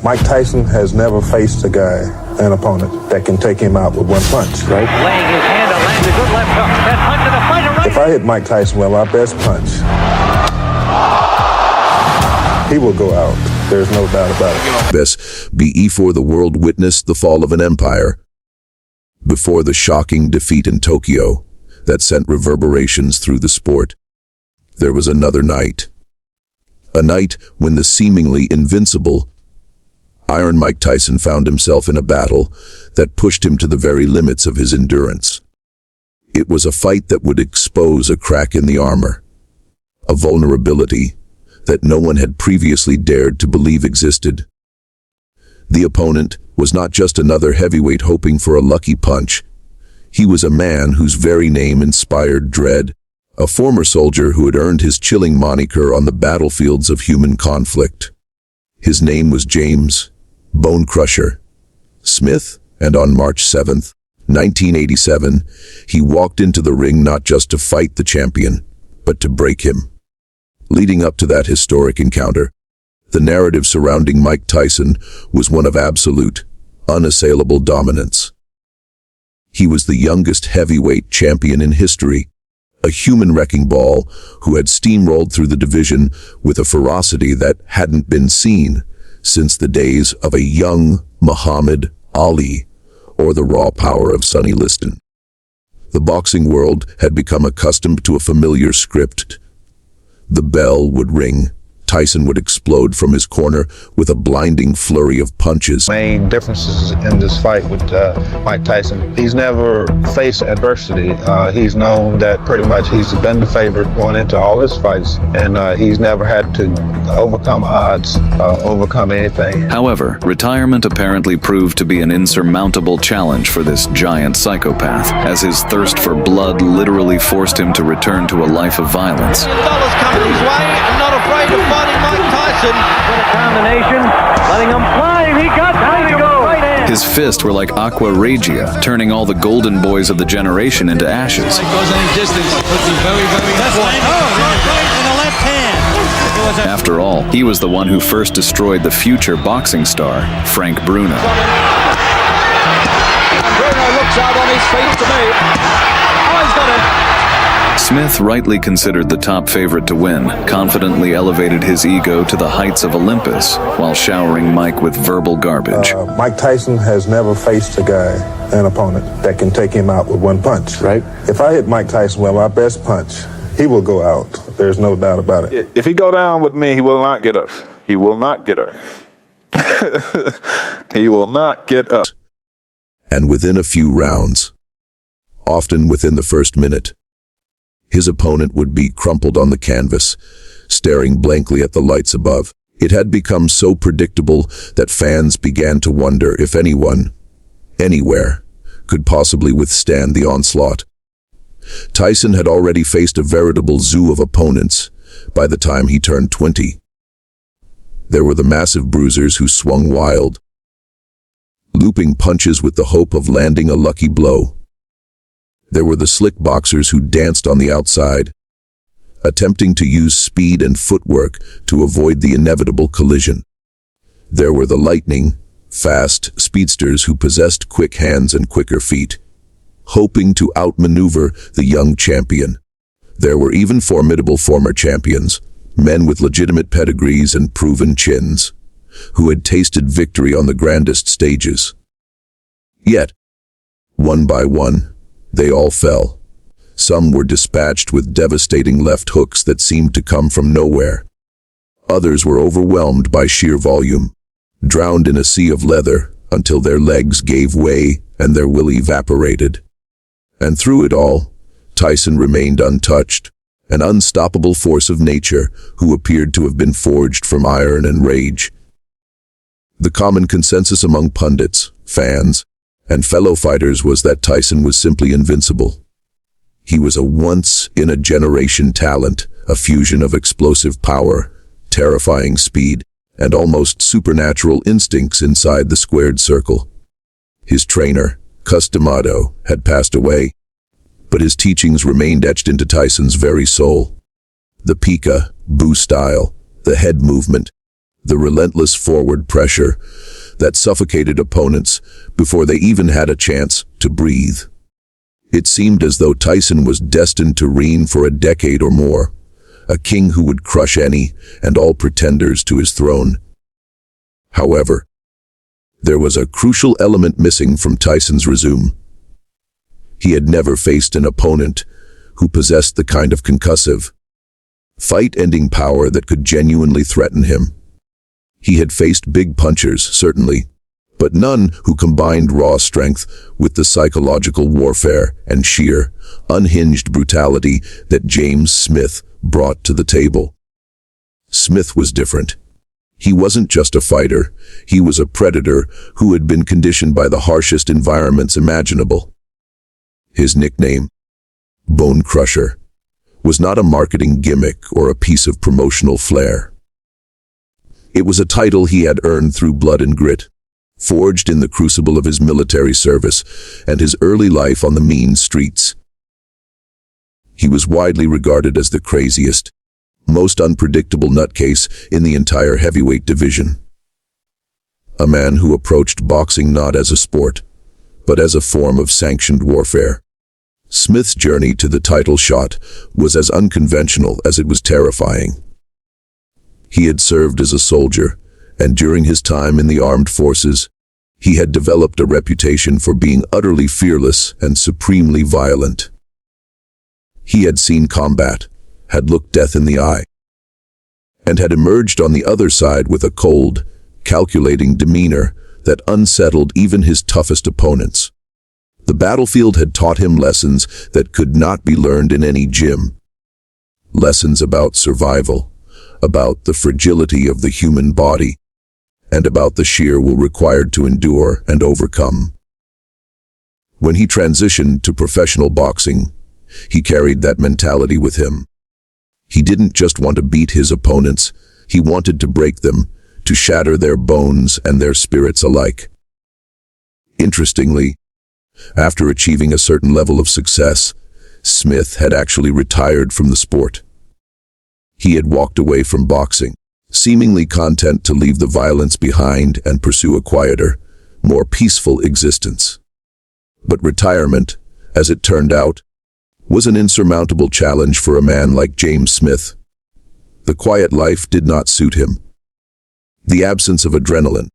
Mike Tyson has never faced an opponent that can take him out with one punch, right? Laying his hand to land a good left hook. That punch to the fighter right. If I hit Mike Tyson with my best punch, he will go out. There's no doubt about it. Before the world witnessed the fall of an empire, before the shocking defeat in Tokyo that sent reverberations through the sport, there was another night. A night when the seemingly invincible Iron Mike Tyson found himself in a battle that pushed him to the very limits of his endurance. It was a fight that would expose a crack in the armor, a vulnerability that no one had previously dared to believe existed. The opponent was not just another heavyweight hoping for a lucky punch. He was a man whose very name inspired dread, a former soldier who had earned his chilling moniker on the battlefields of human conflict. His name was James Bone Crusher Smith, and on March 7th, 1987, he walked into the ring not just to fight the champion, but to break him. Leading up to that historic encounter, the narrative surrounding Mike Tyson was one of absolute, unassailable dominance. He was the youngest heavyweight champion in history, a human wrecking ball who had steamrolled through the division with a ferocity that hadn't been seen since the days of a young Muhammad Ali or the raw power of Sonny Liston. The boxing world had become accustomed to a familiar script. The bell would ring. Tyson would explode from his corner with a blinding flurry of punches. Main differences in this fight with Mike Tyson, he's never faced adversity. He's known that pretty much he's been the favorite going into all his fights, and he's never had to overcome odds, overcome anything. However, retirement apparently proved to be an insurmountable challenge for this giant psychopath, as his thirst for blood literally forced him to return to a life of violence. $1 coming his way, and not afraid to fight Mike Tyson. With a combination, letting him climb. He got time to go. Right hand. His fists were like aqua regia, turning all the golden boys of the generation into ashes. After all, he was the one who first destroyed the future boxing star, Frank Bruno. And Bruno looks out on his feet to me. Oh, he's got it. Smith, rightly considered the top favorite to win, confidently elevated his ego to the heights of Olympus while showering Mike with verbal garbage. Mike Tyson has never faced an opponent that can take him out with one punch, right? If I hit Mike Tyson with my best punch, he will go out. There's no doubt about it. If he go down with me, he will not get up. He will not get up. He will not get up. And within a few rounds, often within the first minute, his opponent would be crumpled on the canvas, staring blankly at the lights above. It had become so predictable that fans began to wonder if anyone, anywhere, could possibly withstand the onslaught. Tyson had already faced a veritable zoo of opponents by the time he turned 20. There were the massive bruisers who swung wild, looping punches with the hope of landing a lucky blow. There were the slick boxers who danced on the outside, attempting to use speed and footwork to avoid the inevitable collision. There were the lightning, fast speedsters who possessed quick hands and quicker feet, hoping to outmaneuver the young champion. There were even formidable former champions, men with legitimate pedigrees and proven chins, who had tasted victory on the grandest stages. Yet, one by one, they all fell. Some were dispatched with devastating left hooks that seemed to come from nowhere. Others were overwhelmed by sheer volume, drowned in a sea of leather until their legs gave way and their will evaporated. And through it all, Tyson remained untouched, an unstoppable force of nature who appeared to have been forged from iron and rage. The common consensus among pundits, fans, and fellow fighters was that Tyson was simply invincible. He was a once-in-a-generation talent, a fusion of explosive power, terrifying speed, and almost supernatural instincts inside the squared circle. His trainer, Cus D'Amato, had passed away, but his teachings remained etched into Tyson's very soul. The Pika, Bu style, the head movement, The relentless forward pressure that suffocated opponents before they even had a chance to breathe. It seemed as though Tyson was destined to reign for a decade or more, a king who would crush any and all pretenders to his throne. However, there was a crucial element missing from Tyson's resume. He had never faced an opponent who possessed the kind of concussive, fight-ending power that could genuinely threaten him. He had faced big punchers, certainly, but none who combined raw strength with the psychological warfare and sheer, unhinged brutality that James Smith brought to the table. Smith was different. He wasn't just a fighter, he was a predator who had been conditioned by the harshest environments imaginable. His nickname, Bone Crusher, was not a marketing gimmick or a piece of promotional flair. It was a title he had earned through blood and grit, forged in the crucible of his military service and his early life on the mean streets. He was widely regarded as the craziest, most unpredictable nutcase in the entire heavyweight division. A man who approached boxing not as a sport, but as a form of sanctioned warfare. Smith's journey to the title shot was as unconventional as it was terrifying. He had served as a soldier, and during his time in the armed forces, he had developed a reputation for being utterly fearless and supremely violent. He had seen combat, had looked death in the eye, and had emerged on the other side with a cold, calculating demeanor that unsettled even his toughest opponents. The battlefield had taught him lessons that could not be learned in any gym. Lessons about survival, about the fragility of the human body, and about the sheer will required to endure and overcome. When he transitioned to professional boxing, he carried that mentality with him. He didn't just want to beat his opponents, he wanted to break them, to shatter their bones and their spirits alike. Interestingly, after achieving a certain level of success, Smith had actually retired from the sport. He had walked away from boxing, seemingly content to leave the violence behind and pursue a quieter, more peaceful existence. But retirement, as it turned out, was an insurmountable challenge for a man like James Smith. The quiet life did not suit him. The absence of adrenaline,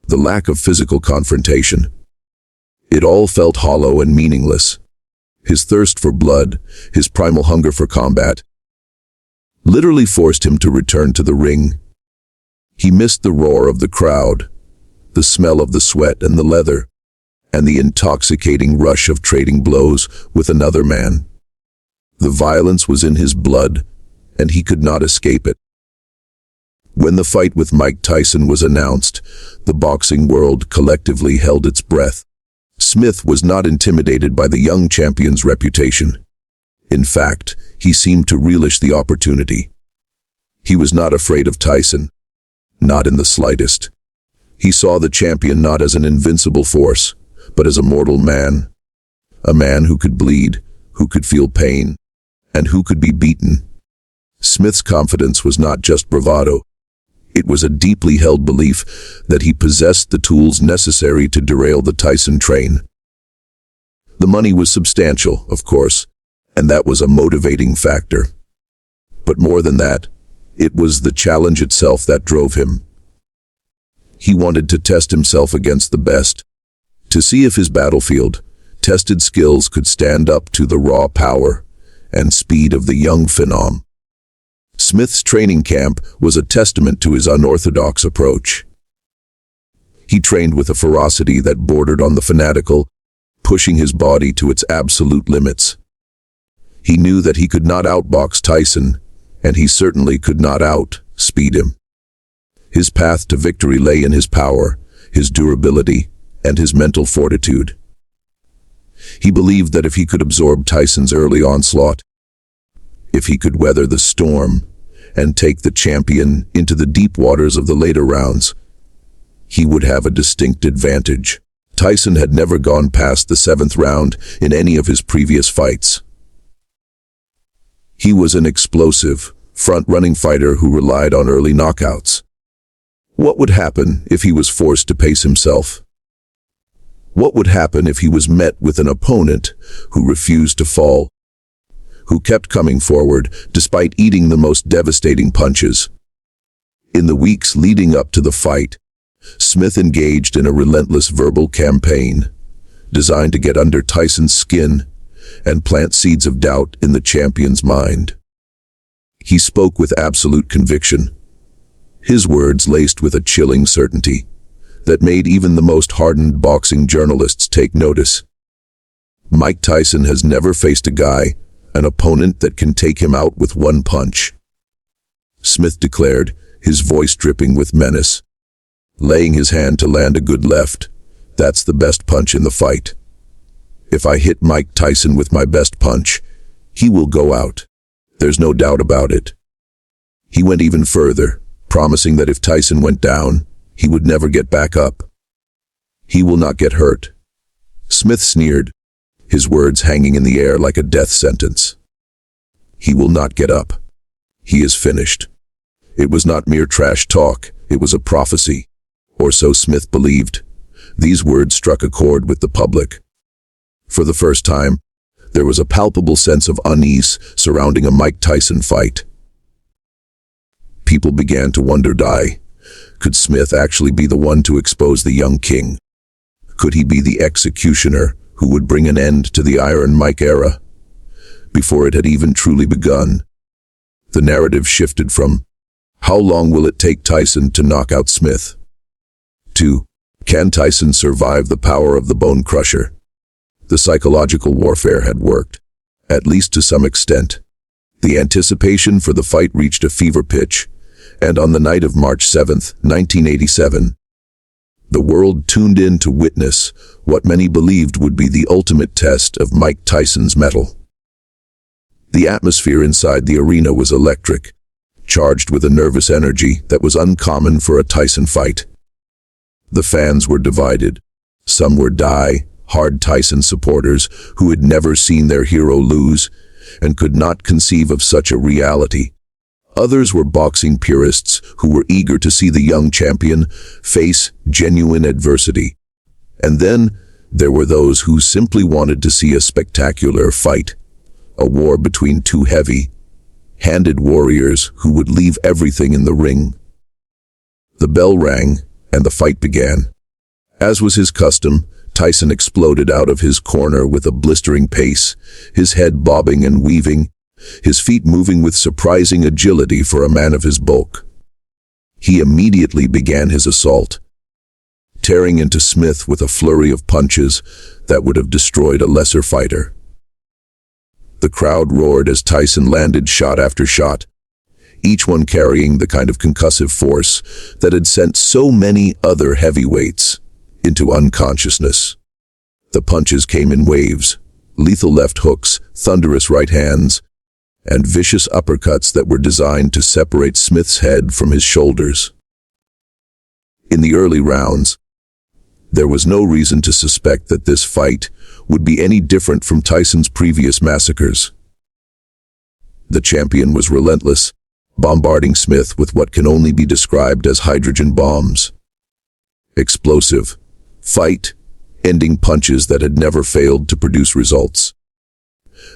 the lack of physical confrontation, it all felt hollow and meaningless. His thirst for blood, his primal hunger for combat, literally forced him to return to the ring. He missed the roar of the crowd, the smell of the sweat and the leather, and the intoxicating rush of trading blows with another man. The violence was in his blood, and he could not escape it. When the fight with Mike Tyson was announced, the boxing world collectively held its breath. Smith was not intimidated by the young champion's reputation. In fact, he seemed to relish the opportunity. He was not afraid of Tyson, not in the slightest. He saw the champion not as an invincible force, but as a mortal man. A man who could bleed, who could feel pain, and who could be beaten. Smith's confidence was not just bravado. It was a deeply held belief that he possessed the tools necessary to derail the Tyson train. The money was substantial, of course, and that was a motivating factor. But more than that, it was the challenge itself that drove him. He wanted to test himself against the best, to see if his battlefield, tested skills could stand up to the raw power and speed of the young phenom. Smith's training camp was a testament to his unorthodox approach. He trained with a ferocity that bordered on the fanatical, pushing his body to its absolute limits. He knew that he could not outbox Tyson, and he certainly could not outspeed him. His path to victory lay in his power, his durability, and his mental fortitude. He believed that if he could absorb Tyson's early onslaught, if he could weather the storm and take the champion into the deep waters of the later rounds, he would have a distinct advantage. Tyson had never gone past the 7th round in any of his previous fights. He was an explosive, front-running fighter who relied on early knockouts. What would happen if he was forced to pace himself? What would happen if he was met with an opponent who refused to fall, who kept coming forward despite eating the most devastating punches? In the weeks leading up to the fight, Smith engaged in a relentless verbal campaign designed to get under Tyson's skin and plant seeds of doubt in the champion's mind. He spoke with absolute conviction, his words laced with a chilling certainty that made even the most hardened boxing journalists take notice. Mike Tyson has never faced a guy, an opponent that can take him out with one punch. Smith declared, his voice dripping with menace, laying his hand to land a good left. That's the best punch in the fight. If I hit Mike Tyson with my best punch, he will go out. There's no doubt about it. He went even further, promising that if Tyson went down, he would never get back up. He will not get hurt. Smith sneered, his words hanging in the air like a death sentence. He will not get up. He is finished. It was not mere trash talk, it was a prophecy. Or so Smith believed. These words struck a chord with the public. For the first time, there was a palpable sense of unease surrounding a Mike Tyson fight. People began to wonder, could Smith actually be the one to expose the young king? Could he be the executioner who would bring an end to the Iron Mike era? Before it had even truly begun, the narrative shifted from, how long will it take Tyson to knock out Smith? To, can Tyson survive the power of the bone crusher? The psychological warfare had worked, at least to some extent. The anticipation for the fight reached a fever pitch, and on the night of March 7, 1987, the world tuned in to witness what many believed would be the ultimate test of Mike Tyson's mettle. The atmosphere inside the arena was electric, charged with a nervous energy that was uncommon for a Tyson fight. The fans were divided. Some were die-hard Tyson supporters who had never seen their hero lose and could not conceive of such a reality. Others were boxing purists who were eager to see the young champion face genuine adversity. And then there were those who simply wanted to see a spectacular fight, a war between two heavy-handed warriors who would leave everything in the ring. The bell rang, and the fight began. As was his custom, Tyson exploded out of his corner with a blistering pace, his head bobbing and weaving, his feet moving with surprising agility for a man of his bulk. He immediately began his assault, tearing into Smith with a flurry of punches that would have destroyed a lesser fighter. The crowd roared as Tyson landed shot after shot, each one carrying the kind of concussive force that had sent so many other heavyweights into unconsciousness. The punches came in waves, lethal left hooks, thunderous right hands, and vicious uppercuts that were designed to separate Smith's head from his shoulders. In the early rounds, there was no reason to suspect that this fight would be any different from Tyson's previous massacres. The champion was relentless, bombarding Smith with what can only be described as hydrogen bombs. Explosive, fight-ending punches that had never failed to produce results.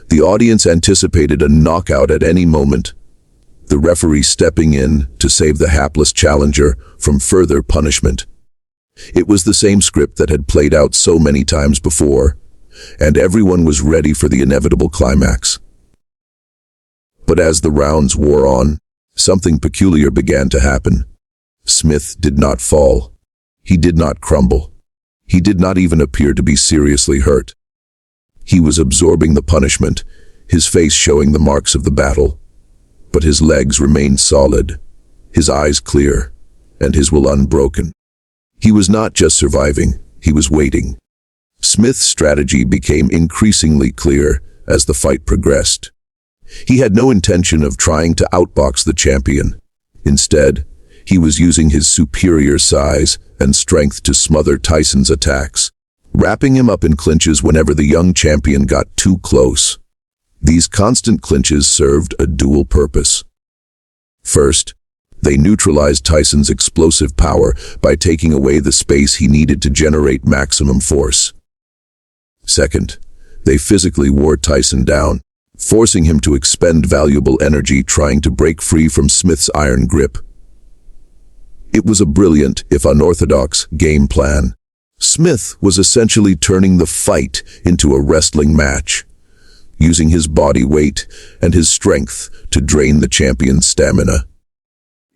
The audience anticipated a knockout at any moment, the referee stepping in to save the hapless challenger from further punishment. It was the same script that had played out so many times before, and everyone was ready for the inevitable climax. But as the rounds wore on, something peculiar began to happen. Smith did not fall. He did not crumble. He did not even appear to be seriously hurt. He was absorbing the punishment, his face showing the marks of the battle. But his legs remained solid, his eyes clear, and his will unbroken. He was not just surviving, he was waiting. Smith's strategy became increasingly clear as the fight progressed. He had no intention of trying to outbox the champion. Instead, he was using his superior size and strength to smother Tyson's attacks, wrapping him up in clinches whenever the young champion got too close. These constant clinches served a dual purpose. First, They neutralized Tyson's explosive power by taking away the space he needed to generate maximum force. Second, they physically wore Tyson down, forcing him to expend valuable energy trying to break free from Smith's iron grip. It was a brilliant, if unorthodox, game plan. Smith was essentially turning the fight into a wrestling match, using his body weight and his strength to drain the champion's stamina.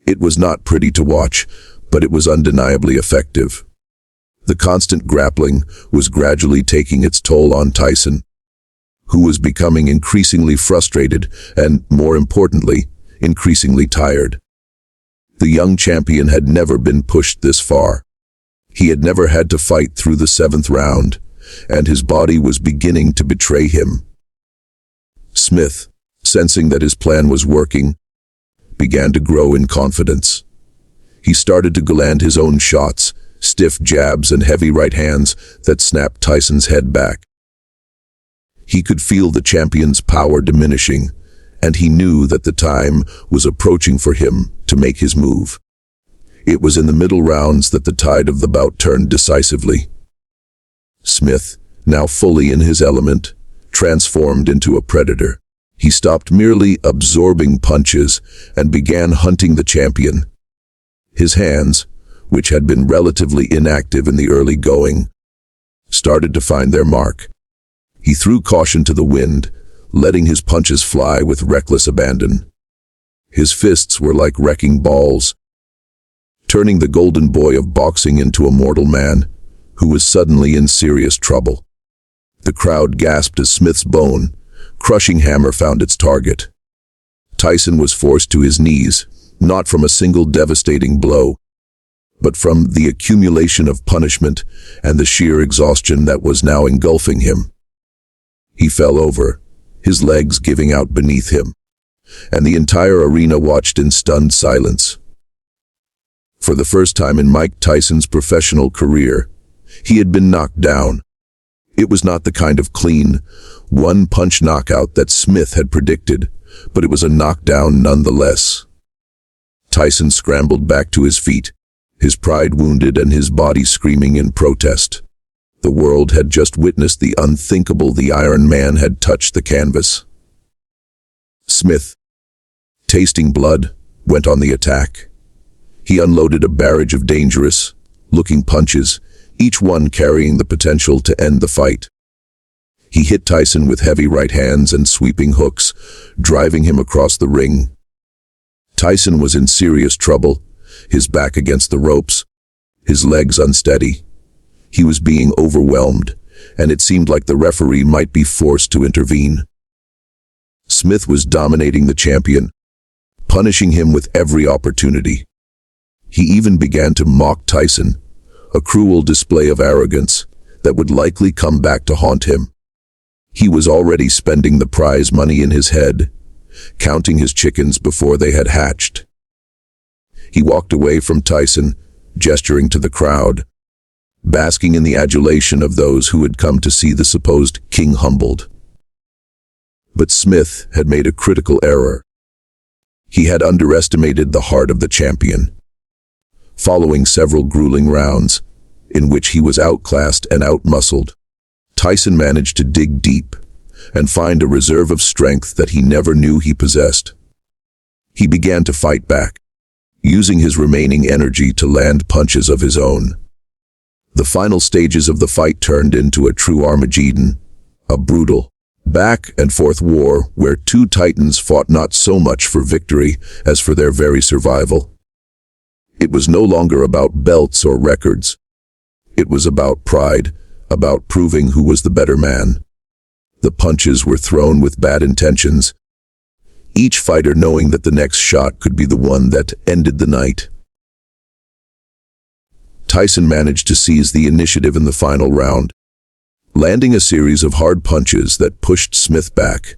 It was not pretty to watch, but it was undeniably effective. The constant grappling was gradually taking its toll on Tyson, who was becoming increasingly frustrated and, more importantly, increasingly tired. The young champion had never been pushed this far. He had never had to fight through the 7th round, and his body was beginning to betray him. Smith, sensing that his plan was working, began to grow in confidence. He started to land his own shots, stiff jabs and heavy right hands that snapped Tyson's head back. He could feel the champion's power diminishing, and he knew that the time was approaching for him to make his move. It was in the middle rounds that the tide of the bout turned decisively. Smith, now fully in his element, transformed into a predator. He stopped merely absorbing punches and began hunting the champion. His hands, which had been relatively inactive in the early going, started to find their mark. He threw caution to the wind, letting his punches fly with reckless abandon. His fists were like wrecking balls, turning the golden boy of boxing into a mortal man who was suddenly in serious trouble. The crowd gasped as Smith's crushing hammer found its target. Tyson was forced to his knees, not from a single devastating blow, but from the accumulation of punishment and the sheer exhaustion that was now engulfing him. He fell over, his legs giving out beneath him, and the entire arena watched in stunned silence. For the first time in Mike Tyson's professional career, he had been knocked down. It was not the kind of clean, one-punch knockout that Smith had predicted, but it was a knockdown nonetheless. Tyson scrambled back to his feet, his pride wounded and his body screaming in protest. The world had just witnessed the unthinkable. The Iron Man had touched the canvas. Smith, tasting blood, went on the attack. He unloaded a barrage of dangerous-looking punches, each one carrying the potential to end the fight. He hit Tyson with heavy right hands and sweeping hooks, driving him across the ring. Tyson was in serious trouble, his back against the ropes, his legs unsteady. He was being overwhelmed, and it seemed like the referee might be forced to intervene. Smith was dominating the champion, punishing him with every opportunity. He even began to mock Tyson, a cruel display of arrogance that would likely come back to haunt him. He was already spending the prize money in his head, counting his chickens before they had hatched. He walked away from Tyson, gesturing to the crowd, basking in the adulation of those who had come to see the supposed king humbled. But Smith had made a critical error. He had underestimated the heart of the champion. Following several grueling rounds, in which he was outclassed and outmuscled, Tyson managed to dig deep and find a reserve of strength that he never knew he possessed. He began to fight back, using his remaining energy to land punches of his own. The final stages of the fight turned into a true Armageddon, a brutal, back-and-forth war where two titans fought not so much for victory as for their very survival. It was no longer about belts or records. It was about pride, about proving who was the better man. The punches were thrown with bad intentions, each fighter knowing that the next shot could be the one that ended the night. Tyson managed to seize the initiative in the final round, landing a series of hard punches that pushed Smith back.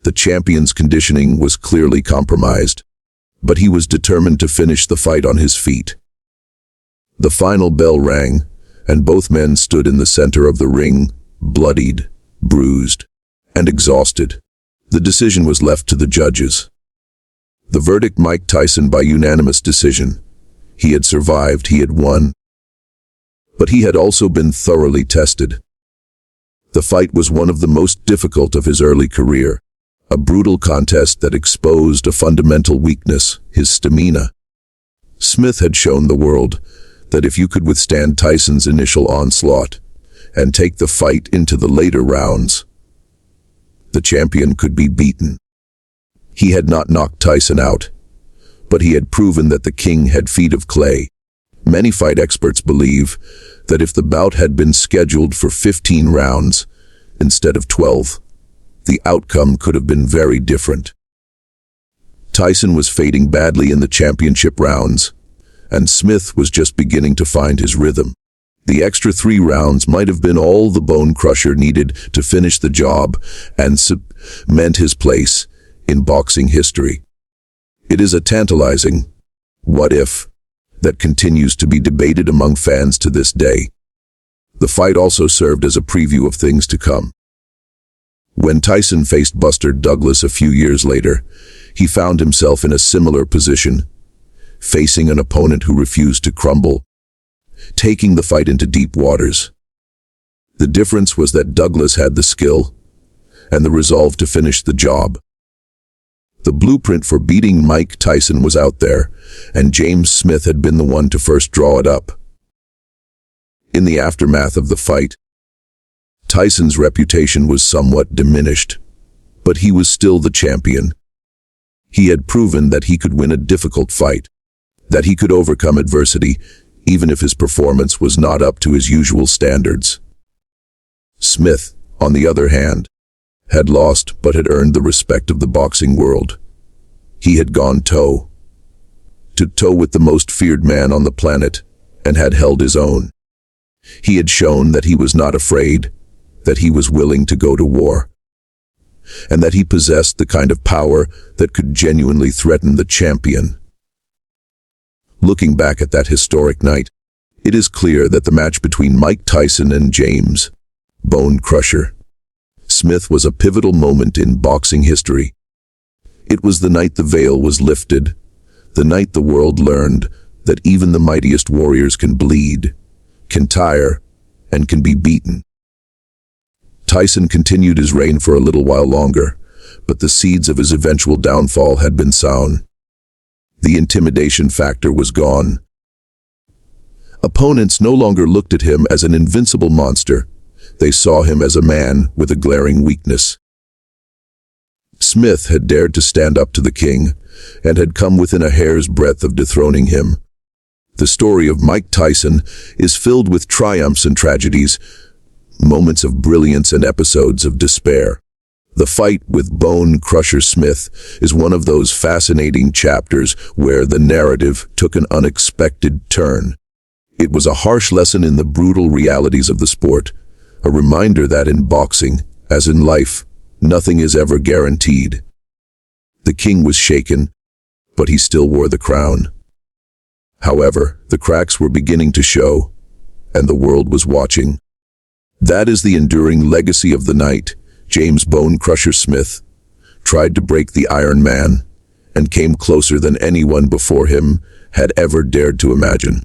The champion's conditioning was clearly compromised, but he was determined to finish the fight on his feet. The final bell rang, and both men stood in the center of the ring, bloodied, bruised, and exhausted. The decision was left to the judges. The verdict: Mike Tyson by unanimous decision. He had survived, he had won. But he had also been thoroughly tested. The fight was one of the most difficult of his early career, a brutal contest that exposed a fundamental weakness, his stamina. Smith had shown the world that if you could withstand Tyson's initial onslaught and take the fight into the later rounds, the champion could be beaten. He had not knocked Tyson out, but he had proven that the king had feet of clay. Many fight experts believe that if the bout had been scheduled for 15 rounds instead of 12, the outcome could have been very different. Tyson was fading badly in the championship rounds, and Smith was just beginning to find his rhythm. The extra 3 rounds might have been all the bone crusher needed to finish the job and cement his place in boxing history. It is a tantalizing what if that continues to be debated among fans to this day. The fight also served as a preview of things to come. When Tyson faced Buster Douglas a few years later, he found himself in a similar position, facing an opponent who refused to crumble, taking the fight into deep waters. The difference was that Douglas had the skill and the resolve to finish the job. The blueprint for beating Mike Tyson was out there, and James Smith had been the one to first draw it up. In the aftermath of the fight, Tyson's reputation was somewhat diminished, but he was still the champion. He had proven that he could win a difficult fight, that he could overcome adversity, even if his performance was not up to his usual standards. Smith, on the other hand, had lost but had earned the respect of the boxing world. He had gone toe-to-toe with the most feared man on the planet and had held his own. He had shown that he was not afraid, that he was willing to go to war, and that he possessed the kind of power that could genuinely threaten the champion. Looking back at that historic night, it is clear that the match between Mike Tyson and James "Bone Crusher" Smith was a pivotal moment in boxing history. It was the night the veil was lifted, the night the world learned that even the mightiest warriors can bleed, can tire, and can be beaten. Tyson continued his reign for a little while longer, but the seeds of his eventual downfall had been sown. The intimidation factor was gone. Opponents no longer looked at him as an invincible monster. They saw him as a man with a glaring weakness. Smith had dared to stand up to the king and had come within a hair's breadth of dethroning him. The story of Mike Tyson is filled with triumphs and tragedies, moments of brilliance and episodes of despair. The fight with Bone Crusher Smith is one of those fascinating chapters where the narrative took an unexpected turn. It was a harsh lesson in the brutal realities of the sport, a reminder that in boxing, as in life, nothing is ever guaranteed. The king was shaken, but he still wore the crown. However, the cracks were beginning to show, and the world was watching. That is the enduring legacy of the night. James "Bone Crusher" Smith tried to break the Iron Man and came closer than anyone before him had ever dared to imagine.